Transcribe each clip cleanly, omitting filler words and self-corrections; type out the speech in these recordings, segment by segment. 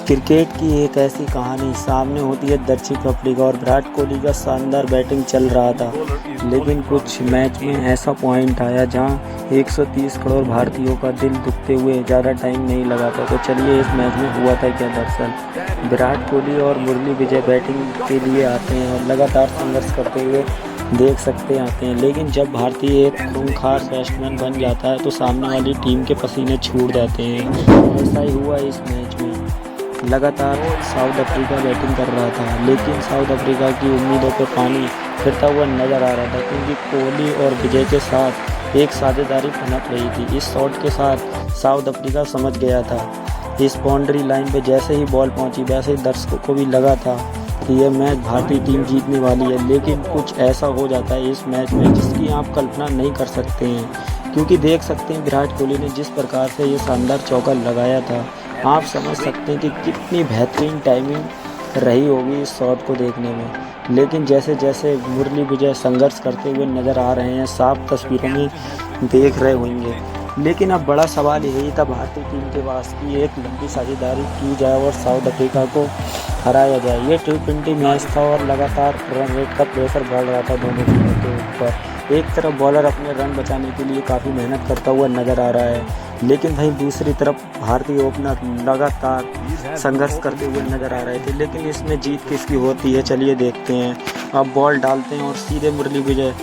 Cricket की एक ऐसी कहानी सामने होती है दक्षिण अफ्रीका और विराट कोहली का शानदार बैटिंग चल रहा था। लेकिन कुछ मैच में ऐसा पॉइंट आया जहां 130 करोड़ भारतीयों का दिल दुखते हुए ज़्यादा टाइम नहीं लगा था। तो चलिए इस मैच में हुआ था क्या। दरअसल विराट कोहली और मुरली विजय बैटिंग के लिए आते हैं और लगातार संघर्ष करते हुए देख सकते आते हैं। लेकिन जब भारतीय एक खूंखार बैट्समैन बन जाता है तो सामने वाली टीम के पसीने छूट जाते हैं। ऐसा ही हुआ इस मैच में। लगातार साउथ अफ्रीका बैटिंग कर रहा था, लेकिन साउथ अफ्रीका की उम्मीदों पर पानी फिरता हुआ नजर आ रहा था, क्योंकि कोहली और विजय के साथ एक साझेदारी पनप रही थी। इस शॉट के साथ साउथ अफ्रीका समझ गया था। इस बाउंड्री लाइन पे जैसे ही बॉल पहुंची वैसे ही दर्शकों को भी लगा था कि यह मैच भारतीय टीम जीतने वाली है। लेकिन कुछ ऐसा हो जाता है इस मैच में जिसकी आप कल्पना नहीं कर सकते हैं, क्योंकि देख सकते हैं विराट कोहली ने जिस प्रकार से ये शानदार चौका लगाया था, आप समझ सकते हैं कि कितनी बेहतरीन टाइमिंग रही होगी इस शॉट को देखने में। लेकिन जैसे जैसे मुरली विजय संघर्ष करते हुए नज़र आ रहे हैं, साफ तस्वीरों में देख रहे होंगे। लेकिन अब बड़ा सवाल यही था भारतीय टीम के पास कि एक लंबी साझेदारी की जाए और साउथ अफ्रीका को हराया जाए। ये T20 मैच था और लगातार रन रेट का प्रेशर बढ़ रहा था दोनों टीमों के ऊपर। एक तरफ बॉलर अपने रन बचाने के लिए काफ़ी मेहनत करता हुआ नज़र आ रहा है, लेकिन वहीं दूसरी तरफ भारतीय ओपनर लगातार संघर्ष करते हुए नज़र आ रहे थे। लेकिन इसमें जीत किसकी होती है, चलिए देखते हैं। अब बॉल डालते हैं और सीधे Murali Vijay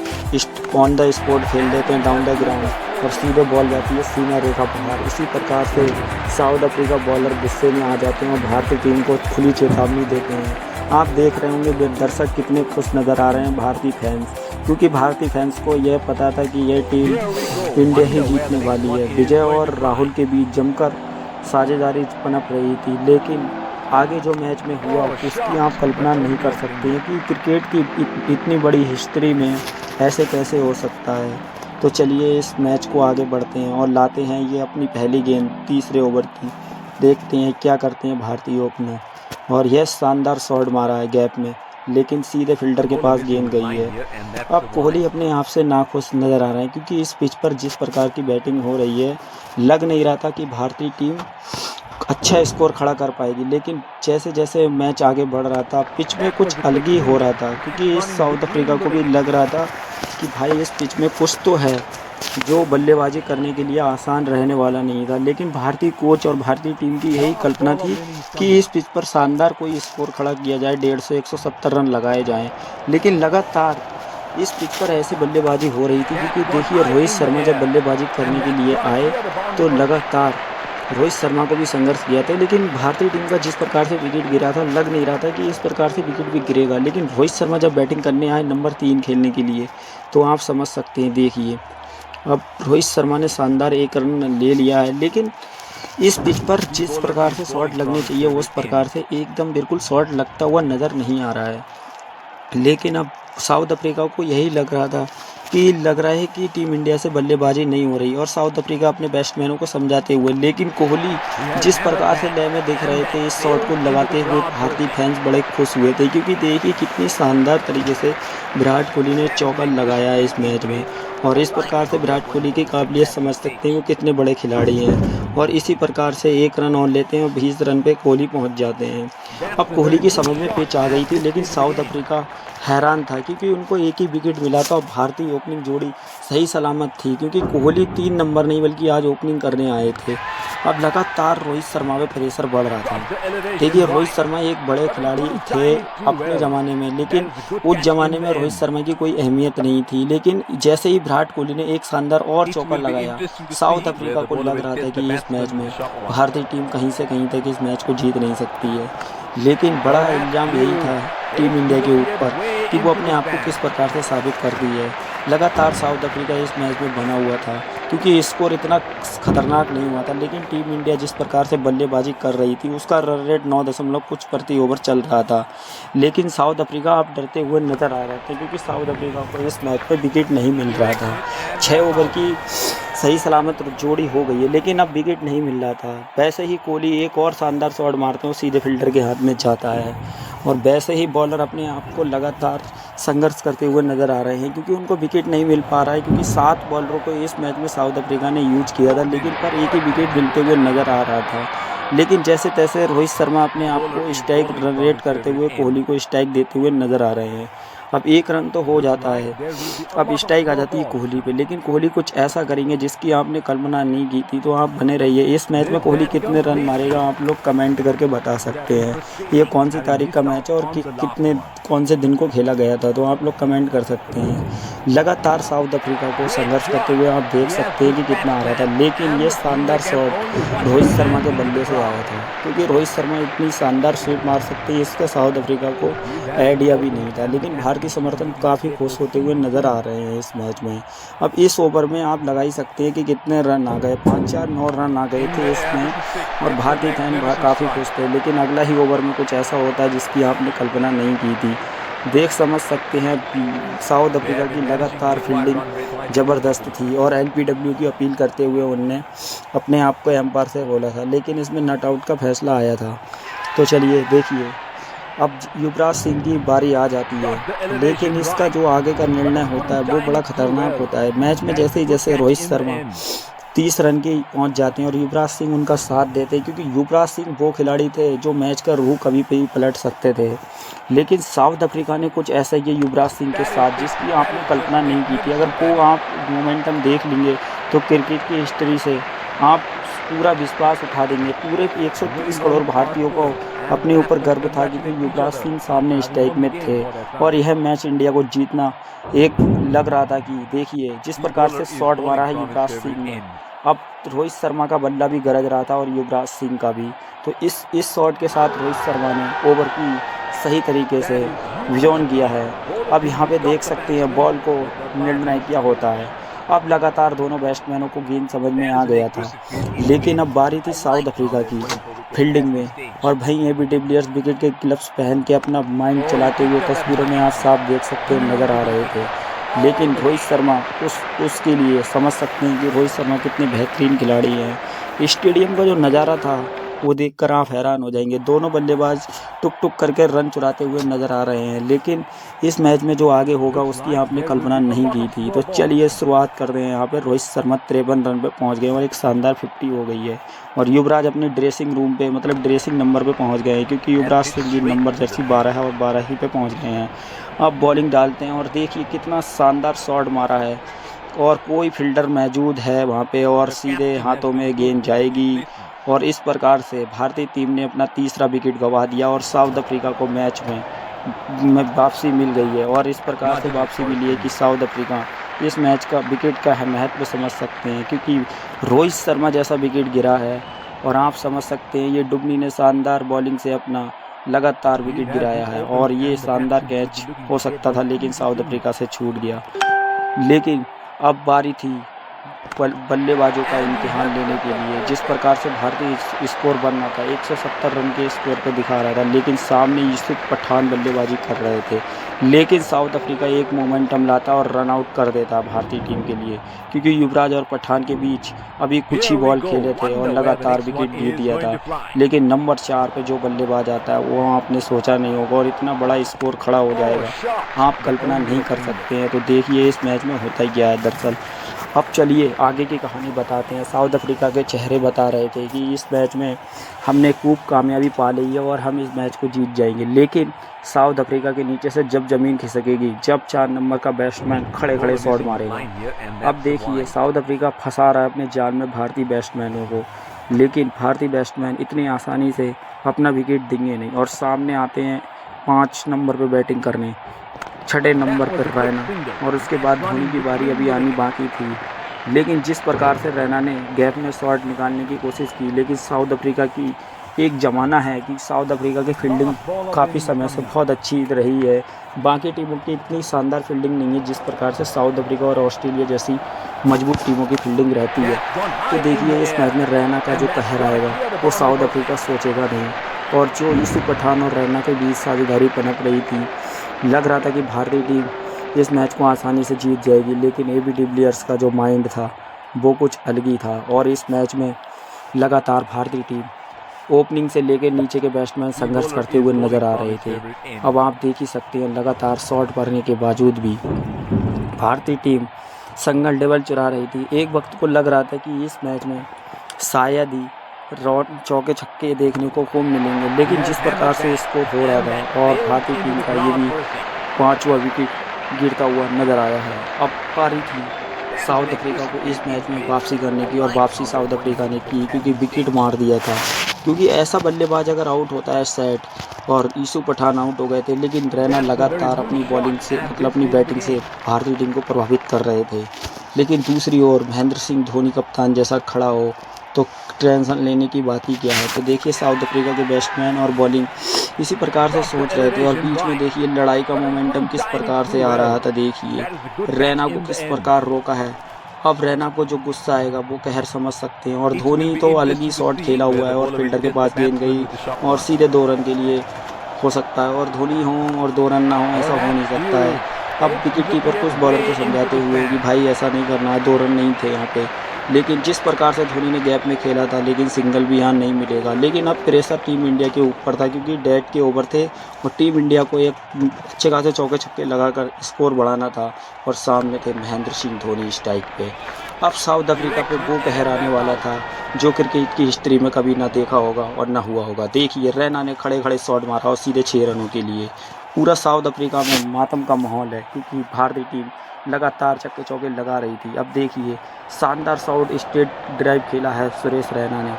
on the spot खेल देते हैं डाउन द ग्राउंड और सीधे बॉल जाती है सीमा रेखा बाहर। इसी प्रकार से साउथ अफ्रीका बॉलर गुस्से में आ जाते हैं और भारतीय टीम को खुली चेतावनी देते हैं। आप देख रहे होंगे दर्शक कितने खुश नज़र आ रहे हैं भारतीय फैंस, क्योंकि भारतीय फैंस को यह पता था कि यह टीम इंडिया ही जीतने वाली है। विजय और राहुल के बीच जमकर साझेदारी पनप रही थी, लेकिन आगे जो मैच में हुआ उसकी आप कल्पना नहीं कर सकते हैं कि क्रिकेट की इतनी बड़ी हिस्ट्री में ऐसे कैसे हो सकता है। तो चलिए इस मैच को आगे बढ़ते हैं और लाते हैं ये अपनी पहली गेंद तीसरे ओवर की। देखते हैं क्या करते हैं भारतीय ओपनर, और यह शानदार शॉट मारा है गैप में, लेकिन सीधे फील्डर के पास गेंद गई है। अब कोहली अपने आप से नाखुश नज़र आ रहे हैं, क्योंकि इस पिच पर जिस प्रकार की बैटिंग हो रही है लग नहीं रहा था कि भारतीय टीम अच्छा स्कोर खड़ा कर पाएगी। लेकिन जैसे जैसे मैच आगे बढ़ रहा था पिच में कुछ अलग ही हो रहा था, क्योंकि इस साउथ अफ्रीका को भी लग रहा था कि भाई इस पिच में कुछ तो है जो बल्लेबाजी करने के लिए आसान रहने वाला नहीं था। लेकिन भारतीय कोच और भारतीय टीम की यही कल्पना थी कि इस पिच पर शानदार कोई स्कोर खड़ा किया जाए, 150-170 रन लगाए जाएं। लेकिन लगातार इस पिच पर ऐसी बल्लेबाजी हो रही थी, क्योंकि देखिए रोहित शर्मा जब बल्लेबाजी करने के लिए आए तो लगातार रोहित शर्मा को भी संघर्ष किया था। लेकिन भारतीय टीम का जिस प्रकार से विकेट गिरा था लग नहीं रहा था कि इस प्रकार से विकेट भी गिरेगा। लेकिन रोहित शर्मा जब बैटिंग करने आए नंबर 3 खेलने के लिए, तो आप समझ सकते हैं। देखिए अब रोहित शर्मा ने शानदार 1 रन ले लिया है, लेकिन इस पिच पर जिस प्रकार से शॉट लगने चाहिए उस प्रकार से एकदम बिल्कुल शॉट लगता हुआ नज़र नहीं आ रहा है। लेकिन अब साउथ अफ्रीका को यही लग रहा है कि टीम इंडिया से बल्लेबाजी नहीं हो रही, और साउथ अफ्रीका अपने बैट्समैनों को समझाते हुए। लेकिन कोहली जिस प्रकार से लय में दिख रहे थे इस शॉट को लगाते हुए, भारतीय फैंस बड़े खुश हुए थे, क्योंकि देखिए कितनी शानदार तरीके से विराट कोहली ने चौका लगाया है इस मैच में। और इस प्रकार से विराट कोहली की काबिलियत समझ सकते हैं वो कितने बड़े खिलाड़ी हैं। और इसी प्रकार से 1 रन और लेते हैं और 20 रन पे कोहली पहुंच जाते हैं। अब कोहली की समझ में पिच आ गई थी, लेकिन साउथ अफ्रीका हैरान था, क्योंकि उनको एक ही विकेट मिला था और भारतीय ओपनिंग जोड़ी सही सलामत थी, क्योंकि कोहली 3 नंबर नहीं बल्कि आज ओपनिंग करने आए थे। अब लगातार रोहित शर्मा पे प्रेशर बढ़ रहा था। देखिए रोहित शर्मा एक बड़े खिलाड़ी थे अपने ज़माने में, लेकिन उस ज़माने में रोहित शर्मा की कोई अहमियत नहीं थी। लेकिन जैसे ही विराट कोहली ने एक शानदार और चौका लगाया, साउथ अफ्रीका को लग रहा था कि इस मैच में भारतीय टीम कहीं से कहीं तक इस मैच को जीत नहीं सकती है। लेकिन बड़ा इल्ज़ाम यही था टीम इंडिया के ऊपर कि वो अपने आप को किस प्रकार से साबित कर रही है। लगातार साउथ अफ्रीका इस मैच में बना हुआ था, क्योंकि स्कोर इतना खतरनाक नहीं हुआ था। लेकिन टीम इंडिया जिस प्रकार से बल्लेबाजी कर रही थी उसका रन रेट 9 दशमलव कुछ प्रति ओवर चल रहा था। लेकिन साउथ अफ्रीका अब डरते हुए नज़र आ रहे थे, क्योंकि साउथ अफ्रीका को इस मैच पर विकेट नहीं मिल रहा था। 6 ओवर की सही सलामत जोड़ी हो गई है, लेकिन अब विकेट नहीं मिल रहा था। वैसे ही कोहली एक और शानदार शॉट मारते हैं सीधे फील्डर के हाथ में जाता है, और वैसे ही बॉलर अपने आप को लगातार संघर्ष करते हुए नज़र आ रहे हैं, क्योंकि उनको विकेट नहीं मिल पा रहा है। क्योंकि 7 बॉलरों को इस मैच में साउथ अफ्रीका ने यूज किया था, लेकिन पर एक ही विकेट मिलते हुए नज़र आ रहा था। लेकिन जैसे तैसे रोहित शर्मा अपने आप को स्ट्राइक रेट करते हुए कोहली को स्ट्राइक देते हुए नज़र आ रहे हैं। अब 1 रन तो हो जाता है, अब स्ट्राइक आ जाती है कोहली पे, लेकिन कोहली कुछ ऐसा करेंगे जिसकी आपने कल्पना नहीं की थी। तो आप बने रहिए। इस मैच में कोहली कितने रन मारेगा आप लोग कमेंट करके बता सकते हैं। ये कौन सी तारीख का मैच है और कितने कौन से दिन को खेला गया था, तो आप लोग कमेंट कर सकते हैं। लगातार साउथ अफ्रीका को संघर्ष करते हुए आप देख सकते हैं कि कितना आ रहा था, लेकिन ये शानदार शॉट रोहित शर्मा के बल्ले से आया था, क्योंकि रोहित शर्मा इतनी शानदार शॉट मार सकते हैं इसका साउथ अफ्रीका को आइडिया भी नहीं था। लेकिन भारतीय समर्थन काफ़ी खुश होते हुए नज़र आ रहे हैं इस मैच में। अब इस ओवर में आप लगा ही सकते हैं कि कितने रन आ गए, 5-4-9 रन आ गए थे इसमें, और भारतीय फैन काफ़ी खुश थे। लेकिन अगला ही ओवर में कुछ ऐसा होता है जिसकी आपने कल्पना नहीं की थी। देख समझ सकते हैं साउथ अफ्रीका की लगातार फील्डिंग ज़बरदस्त थी, और एलबीडब्ल्यू की अपील करते हुए उनने अपने आप को एम्पायर से बोला था, लेकिन इसमें नॉट आउट का फैसला आया था। तो चलिए देखिए, अब युवराज सिंह की बारी आ जाती है, लेकिन इसका जो आगे का निर्णय होता है वो बड़ा खतरनाक होता है। मैच में जैसे ही जैसे रोहित शर्मा 30 रन के पहुंच जाते हैं और युवराज सिंह उनका साथ देते हैं, क्योंकि युवराज सिंह वो खिलाड़ी थे जो मैच का रूह कभी भी पलट सकते थे। लेकिन साउथ अफ्रीका ने कुछ ऐसा किया युवराज सिंह के साथ जिसकी आपने कल्पना नहीं की थी। अगर वो आप मोमेंटम देख लेंगे तो क्रिकेट की हिस्ट्री से आप पूरा विश्वास उठा देंगे। पूरे 130 करोड़ भारतीयों को अपने ऊपर गर्व था, क्योंकि युवराज सिंह सामने स्ट्राइक में थे, और यह मैच इंडिया को जीतना एक लग रहा था। कि देखिए जिस प्रकार से शॉट मारा है युवराज सिंह ने, अब रोहित शर्मा का बल्ला भी गरज रहा था और युवराज सिंह का भी। तो इस शॉट के साथ रोहित शर्मा ने ओवर की सही तरीके से विजन किया है। अब यहाँ पे देख सकते हैं बॉल को निर्णय क्या होता है। अब लगातार दोनों बैट्समैनों को गेंद समझ में आ गया था, लेकिन अब बारी थी साउथ अफ्रीका की फील्डिंग में, और भाई एबी डिविलियर्स विकेट के ग्लव्स पहन के अपना माइंड चलाते हुए तस्वीरों में आप साफ देख सकते हैं नज़र आ रहे थे। लेकिन रोहित शर्मा उसके लिए समझ सकते हैं कि रोहित शर्मा कितने बेहतरीन खिलाड़ी हैं। स्टेडियम का जो नज़ारा था वो देखकर आप हैरान हो जाएंगे। दोनों बल्लेबाज टुक टुक करके रन चुराते हुए नज़र आ रहे हैं, लेकिन इस मैच में जो आगे होगा उसकी आपने कल्पना नहीं की थी। तो चलिए शुरुआत कर रहे हैं। यहाँ पे रोहित शर्मा 53 रन पे पहुँच गए और एक शानदार 50 हो गई है, और युवराज अपने ड्रेसिंग रूम पे मतलब ड्रेसिंग नंबर पे पहुँच गए हैं, क्योंकि युवराज सिंह की नंबर जर्सी 12 है और 12 ही पे पहुँच गए हैं। अब बॉलिंग डालते हैं और देखिए कितना शानदार शॉट मारा है, और कोई फील्डर मौजूद है वहाँ पे, और सीधे हाथों में गेंद जाएगी, और इस प्रकार से भारतीय टीम ने अपना तीसरा विकेट गंवा दिया और साउथ अफ्रीका को मैच में वापसी मिल गई है। और इस प्रकार से वापसी मिली है कि साउथ अफ्रीका इस मैच का विकेट का महत्व समझ सकते हैं, क्योंकि रोहित शर्मा जैसा विकेट गिरा है, और आप समझ सकते हैं ये डुबनी ने शानदार बॉलिंग से अपना लगातार विकेट गिराया है, और ये शानदार कैच हो सकता था लेकिन साउथ अफ्रीका से छूट गया। लेकिन अब बारी थी बल्लेबाजों का इम्तिहान लेने के लिए। जिस प्रकार से भारतीय स्कोर बनना था 170 रन के स्कोर पर दिखा रहा था, लेकिन सामने यूसुफ पठान बल्लेबाजी कर रहे थे, लेकिन साउथ अफ्रीका एक मोमेंटम लाता और रन आउट कर देता भारतीय टीम के लिए, क्योंकि युवराज और पठान के बीच अभी कुछ ही बॉल खेले थे और लगातार विकेट गिर दिया था। लेकिन नंबर 4 पे जो बल्लेबाज आता है वो आपने सोचा नहीं होगा, और इतना बड़ा स्कोर खड़ा हो जाएगा आप कल्पना नहीं कर सकते हैं। तो देखिए इस मैच में होता ही क्या है दरअसल। अब चलिए आगे की कहानी बताते हैं। साउथ अफ्रीका के चेहरे बता रहे थे कि इस मैच में हमने खूब कामयाबी पा ली है और हम इस मैच को जीत जाएंगे, लेकिन साउथ अफ्रीका के नीचे से जब ज़मीन खिसकेगी, जब 4 नंबर का बैट्समैन खड़े खड़े शॉट मारेगा। अब देखिए साउथ अफ्रीका फंसा रहा है अपने जाल में भारतीय बैट्समैनों को, लेकिन भारतीय बैट्समैन इतनी आसानी से अपना विकेट देंगे नहीं, और सामने आते हैं 5 नंबर पर बैटिंग करने, 6 नंबर पर रैना, और उसके बाद धोनी की बारी अभी आनी बाकी थी। लेकिन जिस प्रकार से रैना ने गैप में शॉट निकालने की कोशिश की, लेकिन साउथ अफ्रीका की एक ज़माना है कि साउथ अफ्रीका की फील्डिंग काफ़ी समय से बहुत अच्छी रही है। बाकी टीमों की इतनी शानदार फील्डिंग नहीं है जिस प्रकार से साउथ अफ्रीका और ऑस्ट्रेलिया जैसी मजबूत टीमों की फील्डिंग रहती है। तो देखिए इस मैच में रैना का जो कहर आएगा वो साउथ अफ्रीका सोचेगा नहीं, और जो यूसुफ पठान और रैना के बीच साझेदारी पनप रही थी, लग रहा था कि भारतीय टीम इस मैच को आसानी से जीत जाएगी, लेकिन एबी डिविलियर्स का जो माइंड था वो कुछ अलग ही था, और इस मैच में लगातार भारतीय टीम ओपनिंग से लेकर नीचे के बैट्समैन संघर्ष करते हुए नज़र आ रहे थे। अब आप देख ही सकते हैं लगातार शॉट भरने के बावजूद भी भारतीय टीम सिंगल डबल चुरा रही थी। एक वक्त को लग रहा था कि इस मैच में शायद ही चौके छक्के देखने को खूब मिलेंगे, लेकिन जिस प्रकार से स्कोर हो रहा था और भारतीय टीम का ये भी 5वां विकेट गिरता हुआ नजर आया है। अब पारी थी साउथ अफ्रीका को इस मैच में वापसी करने की, और वापसी साउथ अफ्रीका ने की क्योंकि विकेट मार दिया था। क्योंकि ऐसा बल्लेबाज अगर आउट होता है सेट, और ईसू पठान आउट हो गए थे, लेकिन रैना लगातार अपनी बॉलिंग से अपनी बैटिंग से भारतीय टीम को प्रभावित कर रहे थे। लेकिन दूसरी ओर महेंद्र सिंह धोनी कप्तान जैसा खड़ा हो तो टेंशन लेने की बात ही क्या है। तो देखिए साउथ अफ्रीका के बैट्समैन और बॉलिंग इसी प्रकार से सोच रहे थे, और बीच में देखिए लड़ाई का मोमेंटम किस प्रकार से आ रहा था। देखिए रैना को किस प्रकार रोका है। अब रैना को जो गुस्सा आएगा वो कहर समझ सकते हैं, और धोनी तो अलग ही शॉट खेला हुआ है और फील्डर के पास गेंद गई और सीधे 2 रन के लिए हो सकता है, और धोनी हो और 2 रन ना हो ऐसा हो नहीं सकता है। अब विकेट कीपर को उस बॉलर को समझाते हुए कि भाई ऐसा नहीं करना है, 2 रन नहीं थे यहाँ पे। लेकिन जिस प्रकार से धोनी ने गैप में खेला था, लेकिन सिंगल भी यहाँ नहीं मिलेगा। लेकिन अब प्रेशर टीम इंडिया के ऊपर था क्योंकि डेड के ओवर थे और टीम इंडिया को एक अच्छे खासे चौके छक्के लगाकर स्कोर बढ़ाना था, और सामने थे महेंद्र सिंह धोनी स्ट्राइक पे। अब साउथ अफ्रीका पे वो कहर आने वाला था जो क्रिकेट की हिस्ट्री में कभी ना देखा होगा और ना हुआ होगा। देखिए रैना ने खड़े खड़े शॉट मारा और सीधे 6 रनों के लिए। पूरा साउथ अफ्रीका में मातम का माहौल है क्योंकि भारतीय टीम लगातार छक्के चौके लगा रही थी। अब देखिए शानदार शॉट स्ट्रेट ड्राइव खेला है सुरेश रैना ने,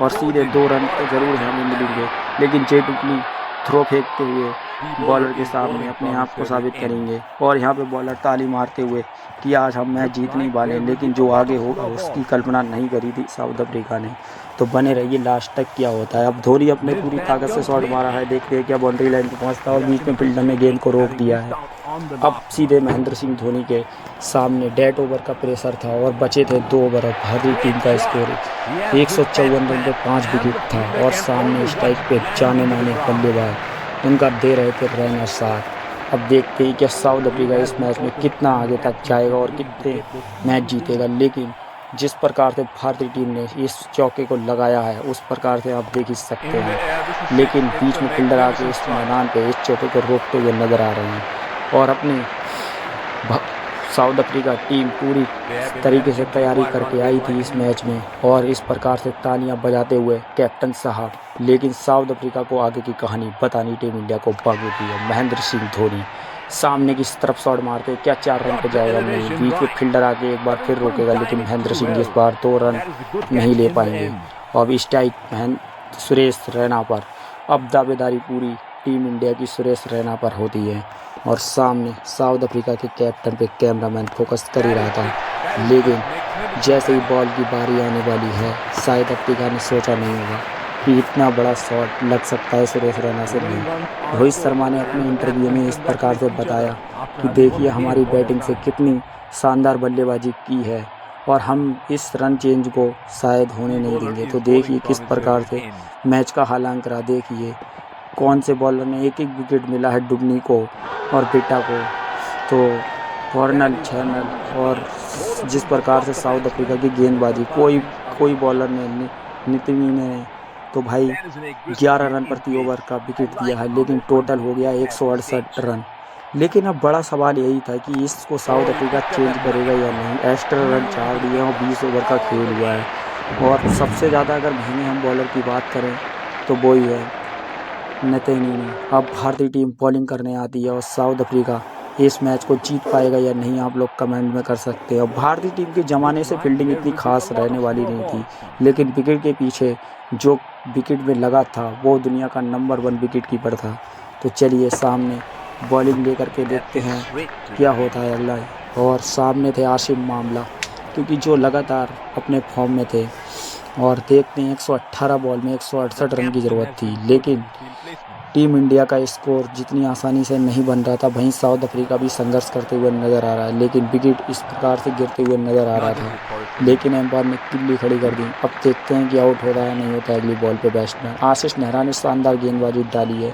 और सीधे 2 रन तो जरूर हमें मिलेंगे, लेकिन जे टुकली थ्रो फेंकते हुए बॉलर के सामने अपने आप को साबित करेंगे। और यहाँ पे बॉलर ताली मारते हुए कि आज हम मैच जीत नहीं वाले, लेकिन जो आगे होगा उसकी कल्पना नहीं करी थी साउथ अफ्रीका ने। तो बने रहिए लास्ट तक क्या होता है। अब धोनी अपने पूरी ताकत से शॉट मारा है, देखते हैं क्या बाउंड्री लाइन पर पहुंचता है, और बीच में फील्डर ने गेंद को रोक दिया है। अब सीधे महेंद्र सिंह धोनी के सामने डेड ओवर का प्रेशर था और बचे थे 2 ओवर। और भारतीय टीम का स्कोर 154 रन पे 5 विकेट था, और सामने स्ट्राइक पे जाने माने बल्लेबाज उनका दे रहे थे रैना साथ। अब देखते हैं कि साउथ अफ्रीका इस मैच में कितना आगे तक जाएगा और कितने मैच जीतेगा। लेकिन जिस प्रकार से भारतीय टीम ने इस चौके को लगाया है उस प्रकार से आप देख ही सकते हैं, लेकिन बीच में फील्डर आके इस मैदान पे इस चौके को रोकते हुए नजर आ रहे हैं। और अपने साउथ अफ्रीका टीम पूरी तरीके से तैयारी करके आई थी इस मैच में, और इस प्रकार से तालियां बजाते हुए कैप्टन साहब। लेकिन साउथ अफ्रीका को आगे की कहानी बतानी टीम इंडिया को बाकी थी। महेंद्र सिंह धोनी सामने की तरफ शॉट मारते क्या 4 रन पे जाएगा नहीं, बीच में फील्डर आके एक बार फिर रोकेगा, लेकिन महेंद्र सिंह इस बार 2 रन नहीं ले पाएंगे। अब स्ट्राइक सुरेश रैना पर। अब दावेदारी पूरी टीम इंडिया की सुरेश रैना पर होती है, और सामने साउथ अफ्रीका के कैप्टन पे कैमरामैन फोकस कर ही रहा था। लेकिन जैसे ही बॉल की बारी आने वाली है, शायद अफ्रीका ने सोचा नहीं होगा कि इतना बड़ा शॉट लग सकता है सुरेश रैना से नहीं। रोहित शर्मा ने अपने इंटरव्यू में इस प्रकार से बताया कि देखिए हमारी बैटिंग से कितनी शानदार बल्लेबाजी की है, और हम इस रन चेंज को शायद होने नहीं देंगे। तो देखिए किस प्रकार से मैच का हालांक रहा। देखिए कौन से बॉलर ने एक विकेट मिला है, डुबनी को और बेटा को, तो वॉर्नर 6 रन। और जिस प्रकार से साउथ अफ्रीका की गेंदबाजी, कोई बॉलर ने नितिमी ने तो भाई 11 रन प्रति ओवर का विकेट दिया है, लेकिन टोटल हो गया 168 रन। लेकिन अब बड़ा सवाल यही था कि इसको साउथ अफ्रीका चेंज करेगा या नहीं। एक्स्ट्रा रन 4 दिए और 20 ओवर का खेल हुआ है। और सबसे ज़्यादा अगर महंगे हम बॉलर की बात करें तो वो ही है नतीनी। अब भारतीय टीम बॉलिंग करने आती है, और साउथ अफ्रीका इस मैच को जीत पाएगा या नहीं आप लोग कमेंट में कर सकते हैं। भारतीय टीम के ज़माने से फील्डिंग इतनी खास रहने वाली नहीं थी, लेकिन विकेट के पीछे जो विकेट में लगा था वो दुनिया का नंबर 1 विकेट कीपर था। तो चलिए सामने बॉलिंग लेकर के देखते हैं क्या होता है अगला। और सामने थे आसिम मामला, क्योंकि जो लगातार अपने फॉर्म में थे, और देखते हैं 118 बॉल में 168 रन की ज़रूरत थी। लेकिन टीम इंडिया का स्कोर जितनी आसानी से नहीं बन रहा था, वहीं साउथ अफ्रीका भी संघर्ष करते हुए नज़र आ रहा है, लेकिन विकेट इस प्रकार से गिरते हुए नज़र आ रहा था। लेकिन एम्पायर ने किल्ली खड़ी कर दी। अब देखते हैं कि आउट हो रहा है नहीं होता है अगली बॉल पे बैट्समैन। आशीष नेहरा ने शानदार गेंदबाजी डाली है,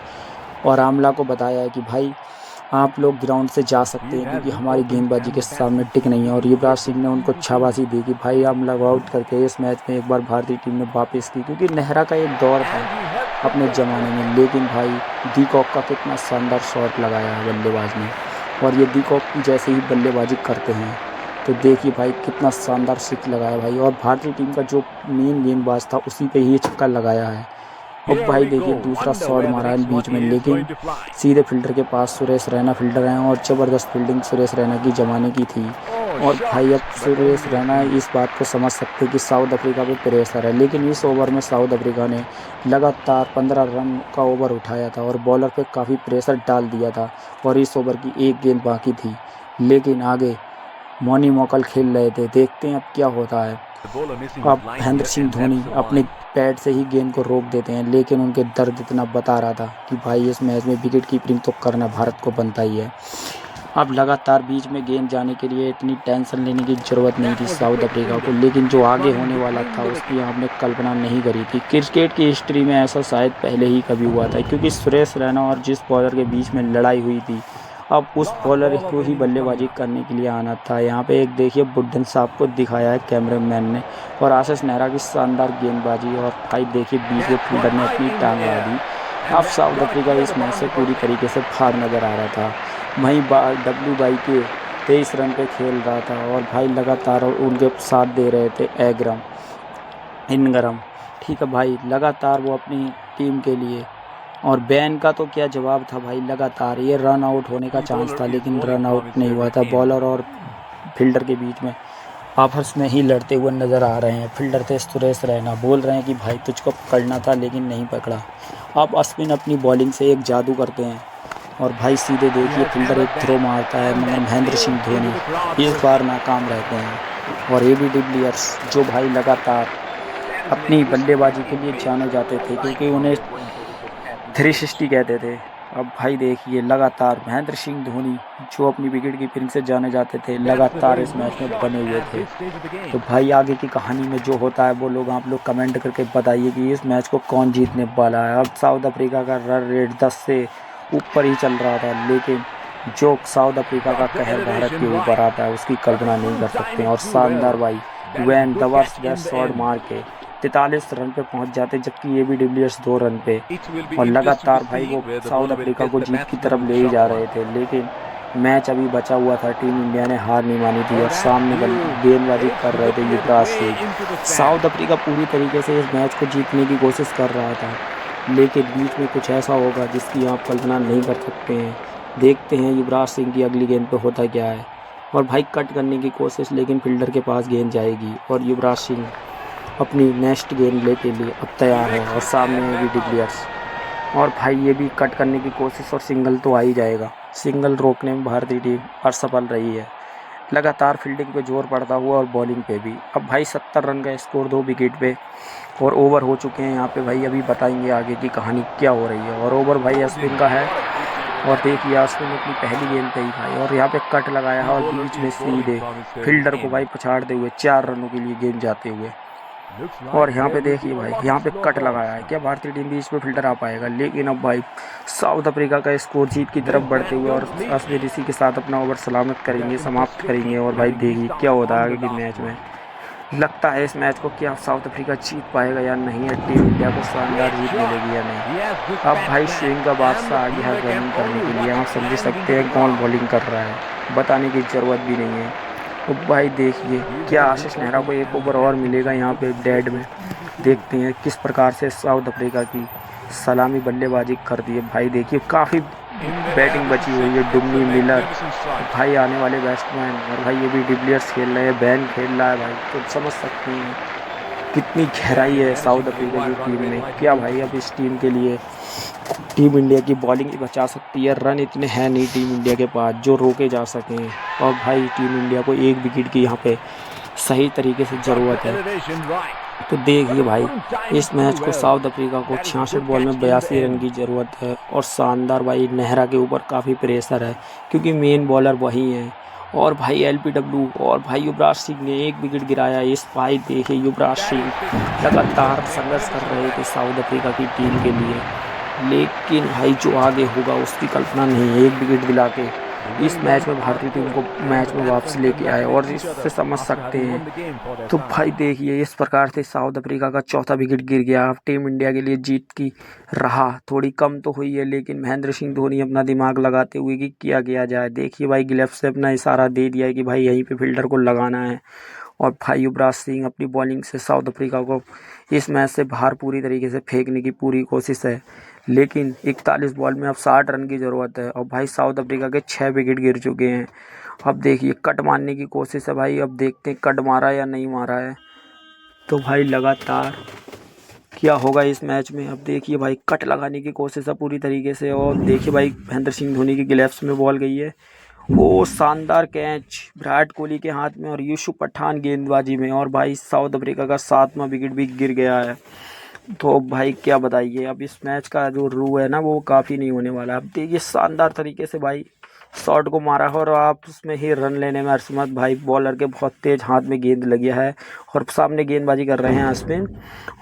और आमला को बताया है कि भाई आप लोग ग्राउंड से जा सकते हैं क्योंकि हमारी गेंदबाजी के सामने टिक नहीं है। और युवराज सिंह ने उनको शाबाशी दी कि भाई आमला आउट करके इस मैच में एक बार भारतीय टीम ने वापस की, क्योंकि नेहरा का एक दौर था अपने ज़माने में। लेकिन भाई डी-कॉक का कितना शानदार शॉट लगाया है बल्लेबाज ने, और ये डी-कॉक की जैसे ही बल्लेबाजी करते हैं तो देखिए भाई कितना शानदार सिक्स लगाया भाई, और भारतीय टीम का जो मेन गेंदबाज था उसी पे ही छक्का लगाया है। अब भाई देखिए दूसरा शॉट मारा है बीच में, लेकिन सीधे फील्डर के पास सुरेश रैना फील्डर हैं, और ज़बरदस्त फील्डिंग सुरेश रैना की जमाने की थी। और भाई अब सुरेश रैना इस बात को समझ सकते कि साउथ अफ्रीका पे प्रेशर है, लेकिन इस ओवर में साउथ अफ्रीका ने लगातार 15 रन का ओवर उठाया था और बॉलर पे काफ़ी प्रेशर डाल दिया था, और इस ओवर की एक गेंद बाकी थी। लेकिन आगे मौनी मौकल खेल रहे थे, देखते हैं अब क्या होता है। अब महेंद्र सिंह धोनी अपने पैड से ही गेंद को रोक देते हैं, लेकिन उनके दर्द इतना बता रहा था कि भाई इस मैच में विकेट कीपिंग तो करना भारत को बनता ही है। अब लगातार बीच में गेंद जाने के लिए इतनी टेंशन लेने की ज़रूरत नहीं थी साउथ अफ्रीका को, लेकिन जो आगे होने वाला था उसकी आपने कल्पना नहीं करी थी। क्रिकेट की हिस्ट्री में ऐसा शायद पहले ही कभी हुआ था, क्योंकि सुरेश रैना और जिस बॉलर के बीच में लड़ाई हुई थी, अब उस बॉलर को ही बल्लेबाजी करने के लिए आना था। यहाँ पे एक देखिए बुड्ढन साहब को दिखाया है कैमरामैन ने, और आशीष नेहरा की शानदार गेंदबाजी, और भाई देखिए बीच में फील्डर ने अपनी टांग अड़ा दी। अब साउथ अफ्रीका इस मैच से पूरी तरीके से भाग नज़र आ रहा था। वहीं WY के 23 रन पे खेल रहा था, और भाई लगातार उनके साथ दे रहे थे इनगरम। ठीक है भाई, लगातार वो अपनी टीम के लिए, और बैन का तो क्या जवाब था भाई, लगातार ये रन आउट होने का चांस था, लेकिन रन आउट नहीं हुआ था। बॉलर और फील्डर के बीच में आपस में ही लड़ते हुए नज़र आ रहे हैं। फील्डर थे सुरेश रैना, बोल रहे हैं कि भाई तुझको पकड़ना था लेकिन नहीं पकड़ा। अब अश्विन अपनी बॉलिंग से एक जादू करते हैं, और भाई सीधे देखिए फील्डर एक थ्रो मारता है, मगर महेंद्र सिंह धोनी इस बार नाकाम रहते हैं। और AB डिविलियर्स जो भाई लगातार अपनी बल्लेबाजी के लिए जाने जाते थे, क्योंकि उन्हें 360 कहते थे। अब भाई देखिए लगातार महेंद्र सिंह धोनी जो अपनी विकेट कीपिंग से जाने जाते थे, लगातार इस मैच में बने हुए थे। तो भाई आगे की कहानी में जो होता है वो लोग आप लोग कमेंट करके बताइए कि इस मैच को कौन जीतने वाला है। अब साउथ अफ्रीका का रन रेट 10 से ऊपर ही चल रहा था, लेकिन जो साउथ अफ्रीका का कहर भारत के ऊपर आता है उसकी कल्पना नहीं कर सकते। और शानदार भाई वेन जबरदस्त शॉट मार के 43 रन पे पहुंच जाते, जबकि AB डिविलियर्स 2 रन पे, और लगातार भाई वो साउथ अफ्रीका को जीत की तरफ ले ही जा रहे थे। लेकिन मैच अभी बचा हुआ था, टीम इंडिया ने हार नहीं मानी थी, और सामने गेंदबाजी कर रहे थे युवराज सिंह। साउथ अफ्रीका पूरी तरीके से इस मैच को जीतने की कोशिश कर रहा था, लेकिन बीच में कुछ ऐसा होगा जिसकी आप कल्पना नहीं कर सकते हैं। देखते हैं युवराज सिंह की अगली गेंद पे होता क्या है। और भाई कट करने की कोशिश, लेकिन फील्डर के पास गेंद जाएगी, और युवराज सिंह अपनी नेक्स्ट गेंद ले के लिए अब तैयार है, और सामने है भी डिविलियर्स। और भाई ये भी कट करने की कोशिश, और सिंगल तो आ ही जाएगा। सिंगल रोकने में भारतीय टीम असफल रही है। लगातार फील्डिंग पे जोर पड़ता हुआ और बॉलिंग पे भी। अब भाई 70 रन का स्कोर 2 विकेट पे, और ओवर हो चुके हैं यहाँ पे भाई। अभी बताएंगे आगे की कहानी क्या हो रही है। और ओवर भाई अश्विन का है, और देखिए अश्विन अपनी पहली गेंद पे ही भाई, और यहाँ पे कट लगाया है, और बीच में सीधे फील्डर को भाई पछाड़ते हुए 4 रनों के लिए गेंद जाते हुए। और यहाँ पे देखिए भाई यहाँ पे कट लगाया है, क्या भारतीय टीम बीच में फील्डर आ पाएगा। लेकिन अब भाई साउथ अफ्रीका का स्कोर जीत की तरफ बढ़ते हुए, और अश्विन इसी के साथ अपना ओवर सलामत करेंगे, समाप्त करेंगे। और भाई देखिए क्या होता है आगे के मैच में। लगता है इस मैच को क्या साउथ अफ्रीका जीत पाएगा या नहीं, या टीम इंडिया को शानदार जीत मिलेगी या नहीं। अब भाई स्विंग का बादशाह आ गया है रनिंग करने के लिए, आप समझ सकते हैं कौन बॉलिंग कर रहा है, बताने की ज़रूरत भी नहीं है। तो भाई देखिए क्या आशीष नेहरा को एक ओवर और मिलेगा यहाँ पे डेड में। देखते हैं किस प्रकार से साउथ अफ्रीका की सलामी बल्लेबाजी कर दी है। भाई देखिए काफ़ी बैटिंग बची हुई है, डुमनी मिलर भाई आने वाले बैट्समैन, और भाई ये भी डिविलियर्स खेल रहे हैं, बैन खेल रहा है भाई। तो समझ सकते हैं कितनी गहराई है साउथ अफ्रीका की टीम में। क्या भाई अब इस टीम के लिए टीम इंडिया की बॉलिंग ही बचा सकती है। रन इतने हैं नहीं टीम इंडिया के पास जो रोके जा सकें, और भाई टीम इंडिया को एक विकेट की यहाँ पे सही तरीके से ज़रूरत है। तो देखिए भाई इस मैच को साउथ अफ्रीका को 66 बॉल में 82 रन की ज़रूरत है, और शानदार भाई नेहरा के ऊपर काफ़ी प्रेशर है, क्योंकि मेन बॉलर वही हैं। और भाई LBW और भाई युवराज सिंह ने एक विकेट गिराया। इस भाई देखिए युवराज सिंह लगातार संघर्ष कर रहे थे साउथ अफ्रीका की टीम के लिए, लेकिन भाई जो आगे होगा उसकी कल्पना नहीं है। एक विकेट दिला के इस मैच में भारतीय टीम को मैच में वापस लेके आए और इससे समझ सकते हैं। तो भाई देखिए इस प्रकार से साउथ अफ्रीका का चौथा विकेट गिर गया। अब टीम इंडिया के लिए जीत की राह थोड़ी कम तो हुई है, लेकिन महेंद्र सिंह धोनी अपना दिमाग लगाते हुए कि क्या किया जाए। देखिए भाई गिलफ से अपना इशारा दे दिया है कि भाई यहीं पे फील्डर को लगाना है। और भाई युवराज सिंह अपनी बॉलिंग से साउथ अफ्रीका को इस मैच से बाहर पूरी तरीके से फेंकने की पूरी कोशिश है, लेकिन 41 बॉल में अब 60 रन की ज़रूरत है। और भाई साउथ अफ्रीका के 6 विकेट गिर चुके हैं। अब देखिए कट मारने की कोशिश है भाई, अब देखते हैं कट मारा या नहीं मारा है। तो भाई लगातार क्या होगा इस मैच में, अब देखिए भाई कट लगाने की कोशिश है पूरी तरीके से। और देखिए भाई महेंद्र सिंह धोनी की ग्लव्स में बॉल गई है। वो शानदार कैच विराट कोहली के हाथ में और यूसुफ पठान गेंदबाजी में, और भाई साउथ अफ्रीका का 7वां विकेट भी गिर गया है। तो भाई क्या बताइए, अब इस मैच का जो रू है ना वो काफ़ी नहीं होने वाला। अब देखिए शानदार तरीके से भाई शॉट को मारा है और आप उसमें ही रन लेने में असमर्थ। भाई बॉलर के बहुत तेज हाथ में गेंद लगी है और सामने गेंदबाजी कर रहे हैं अश्विन।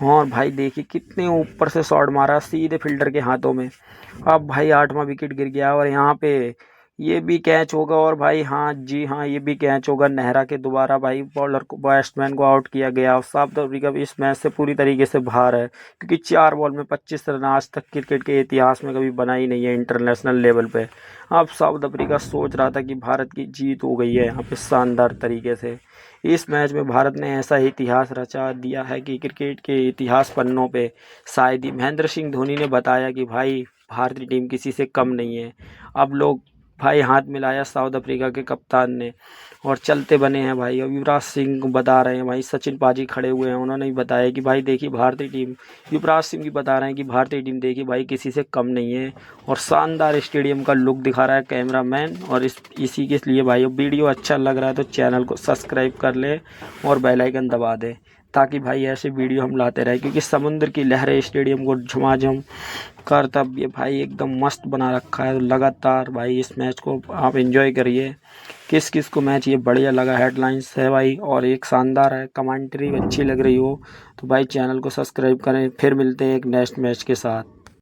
और भाई देखिए कितने ऊपर से शॉट मारा सीधे फील्डर के हाथों में। अब भाई 8वां विकेट गिर गया और यहाँ पे ये भी कैच होगा। और भाई हाँ जी हाँ, ये भी कैच होगा। नेहरा के दोबारा भाई बॉलर को बैट्समैन को आउट किया गया और साउथ अफ्रीका भी इस मैच से पूरी तरीके से बाहर है, क्योंकि 4 बॉल में 25 रन आज तक क्रिकेट के इतिहास में कभी बना ही नहीं है इंटरनेशनल लेवल पे। अब साउथ अफ्रीका सोच रहा था कि भारत की जीत हो गई है यहाँ पे शानदार तरीके से। इस मैच में भारत ने ऐसा इतिहास रचा दिया है कि क्रिकेट के इतिहास पन्नों पे शायद ही महेंद्र सिंह धोनी ने बताया कि भाई भारतीय टीम किसी से कम नहीं है। अब लोग भाई हाथ मिलाया साउथ अफ्रीका के कप्तान ने और चलते बने हैं भाई। अब युवराज सिंह को बता रहे हैं भाई, सचिन पाजी खड़े हुए हैं, उन्होंने भी बताया कि भाई देखिए भारतीय टीम, युवराज सिंह भी बता रहे हैं कि भारतीय टीम देखिए भाई किसी से कम नहीं है। और शानदार स्टेडियम का लुक दिखा रहा है कैमरामैन। और इसी के लिए भाई वीडियो अच्छा लग रहा है तो चैनल को सब्सक्राइब कर ले और बेल आइकन दबा दे, ताकि भाई ऐसे वीडियो हम लाते रहे, क्योंकि समुद्र की लहरें स्टेडियम को झमाझम कर तब ये भाई एकदम मस्त बना रखा है। लगातार भाई इस मैच को आप एंजॉय करिए। किस किस को मैच ये बढ़िया लगा, हेडलाइंस है भाई और एक शानदार है, कमेंट्री अच्छी लग रही हो तो भाई चैनल को सब्सक्राइब करें। फिर मिलते हैं एक नेक्स्ट मैच के साथ।